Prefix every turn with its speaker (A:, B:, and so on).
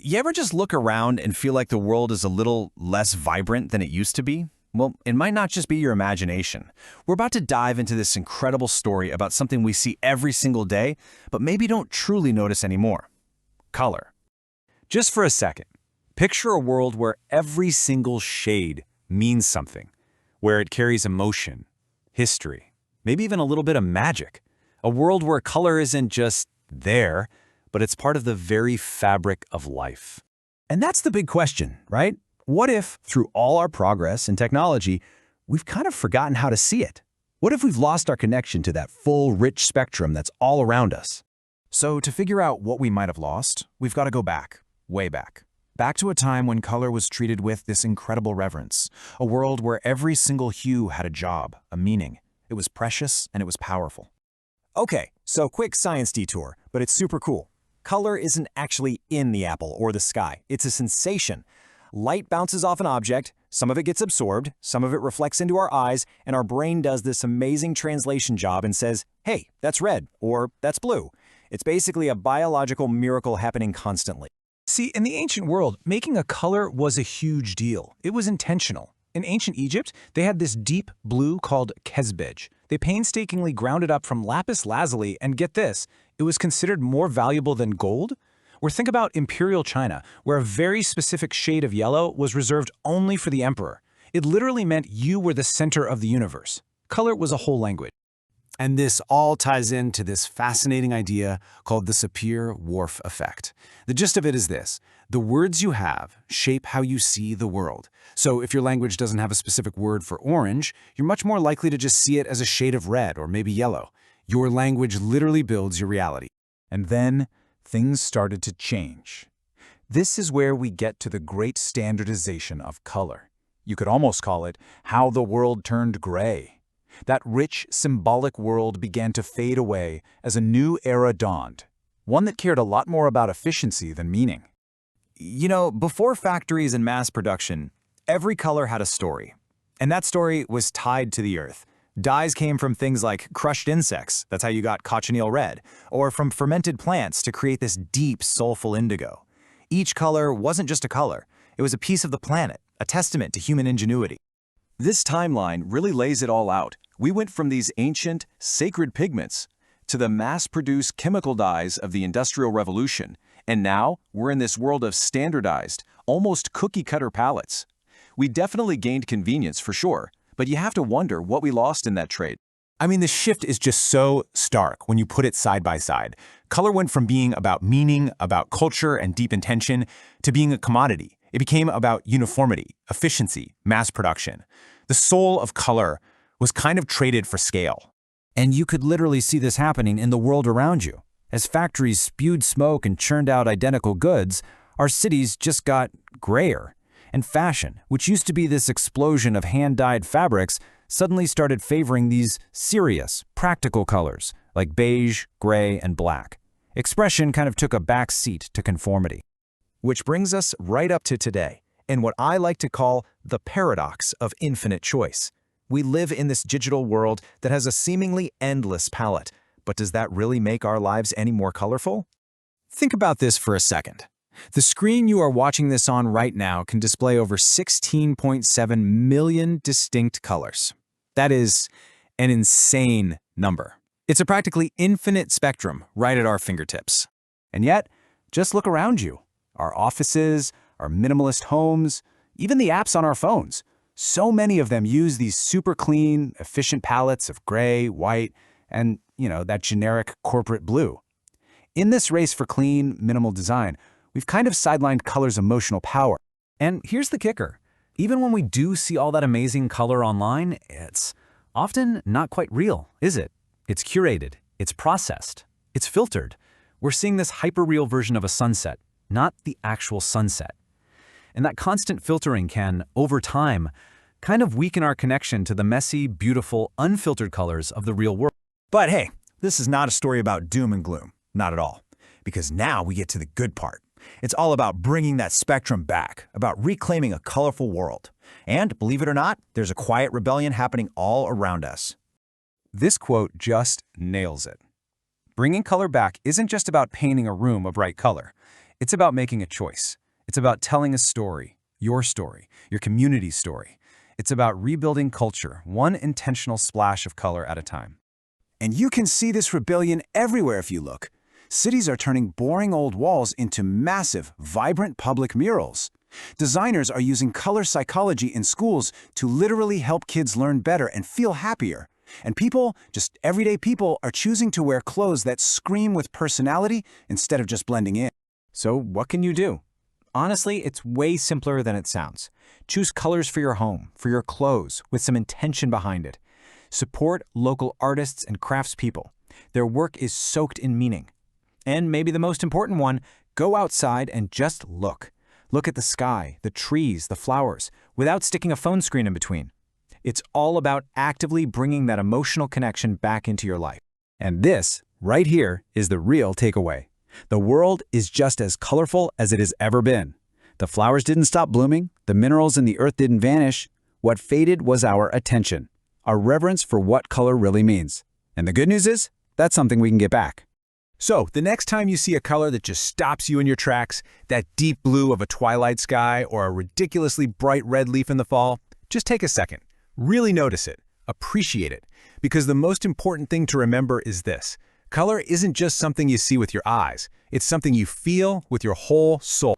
A: You ever just look around and feel like the world is a little less vibrant than it used to be? Well, it might not just be your imagination. We're about to dive into this incredible story about something we see every single day, but maybe don't truly notice anymore. Color. Just for a second, picture a world where every single shade means something, where it carries emotion, history, maybe even a little bit of magic. A world where color isn't just there, but it's part of the very fabric of life.
B: And that's the big question, right? What if, through all our progress and technology, we've kind of forgotten how to see it? What if we've lost our connection to that full, rich spectrum that's all around us?
C: So to figure out what we might have lost, we've got to go back, way back. Back to a time when color was treated with this incredible reverence, a world where every single hue had a job, a meaning. It was precious and it was powerful.
D: Okay, so quick science detour, but it's super cool. Color isn't actually in the apple or the sky. It's a sensation. Light bounces off an object, some of it gets absorbed, some of it reflects into our eyes, and our brain does this amazing translation job and says, hey, that's red, or that's blue. It's basically a biological miracle happening constantly.
E: See, in the ancient world, making a color was a huge deal. It was intentional. In ancient Egypt, they had this deep blue called kesbej. They painstakingly ground it up from lapis lazuli, and get this, it was considered more valuable than gold? Or think about imperial China, where a very specific shade of yellow was reserved only for the emperor. It literally meant you were the center of the universe. Color was a whole language.
C: And this all ties into this fascinating idea called the Sapir-Whorf effect. The gist of it is this: the words you have shape how you see the world. So if your language doesn't have a specific word for orange, you're much more likely to just see it as a shade of red or maybe yellow. Your language literally builds your reality.
F: And then things started to change. This is where we get to the great standardization of color. You could almost call it how the world turned gray. That rich, symbolic world began to fade away as a new era dawned, one that cared a lot more about efficiency than meaning.
D: You know, before factories and mass production, every color had a story. And that story was tied to the earth. Dyes came from things like crushed insects, that's how you got cochineal red, or from fermented plants to create this deep, soulful indigo. Each color wasn't just a color, it was a piece of the planet, a testament to human ingenuity. This timeline really lays it all out. We went from these ancient, sacred pigments to the mass-produced chemical dyes of the Industrial Revolution, and now we're in this world of standardized, almost cookie-cutter palettes. We definitely gained convenience for sure, but you have to wonder what we lost in that trade.
B: I mean, the shift is just so stark when you put it side by side. Color went from being about meaning, about culture and deep intention, to being a commodity. It became about uniformity, efficiency, mass production. The soul of color was kind of traded for scale.
G: And you could literally see this happening in the world around you. As factories spewed smoke and churned out identical goods, our cities just got grayer. And fashion, which used to be this explosion of hand-dyed fabrics, suddenly started favoring these serious, practical colors, like beige, gray, and black. Expression kind of took a back seat to conformity.
D: Which brings us right up to today, and what I like to call the paradox of infinite choice. We live in this digital world that has a seemingly endless palette, but does that really make our lives any more colorful? Think about this for a second. The screen you are watching this on right now can display over 16.7 million distinct colors. That is an insane number. It's a practically infinite spectrum right at our fingertips. And yet, just look around you. Our offices, our minimalist homes, even the apps on our phones. So many of them use these super clean, efficient palettes of gray, white, and, that generic corporate blue. In this race for clean, minimal design, we've kind of sidelined color's emotional power. And here's the kicker. Even when we do see all that amazing color online, it's often not quite real, is it? It's curated, it's processed, it's filtered. We're seeing this hyper-real version of a sunset, not the actual sunset. And that constant filtering can, over time, kind of weaken our connection to the messy, beautiful, unfiltered colors of the real world. But hey, this is not a story about doom and gloom. Not at all. Because now we get to the good part. It's all about bringing that spectrum back, about reclaiming a colorful world. And, believe it or not, there's a quiet rebellion happening all around us.
B: This quote just nails it. Bringing color back isn't just about painting a room a bright color.
E: It's about making a choice. It's about telling a story, your community's story. It's about rebuilding culture, one intentional splash of color at a time.
C: And you can see this rebellion everywhere if you look. Cities are turning boring old walls into massive, vibrant public murals. Designers are using color psychology in schools to literally help kids learn better and feel happier. And people, just everyday people, are choosing to wear clothes that scream with personality instead of just blending in.
E: So what can you do? Honestly, it's way simpler than it sounds. Choose colors for your home, for your clothes, with some intention behind it. Support local artists and craftspeople. Their work is soaked in meaning. And maybe the most important one, go outside and just look. Look at the sky, the trees, the flowers, without sticking a phone screen in between. It's all about actively bringing that emotional connection back into your life.
D: And this, right here, is the real takeaway. The world is just as colorful as it has ever been. The flowers didn't stop blooming, the minerals in the earth didn't vanish. What faded was our attention, our reverence for what color really means. And the good news is, that's something we can get back.
E: So, the next time you see a color that just stops you in your tracks, that deep blue of a twilight sky or a ridiculously bright red leaf in the fall, just take a second. Really notice it. Appreciate it. Because the most important thing to remember is this. Color isn't just something you see with your eyes. It's something you feel with your whole soul.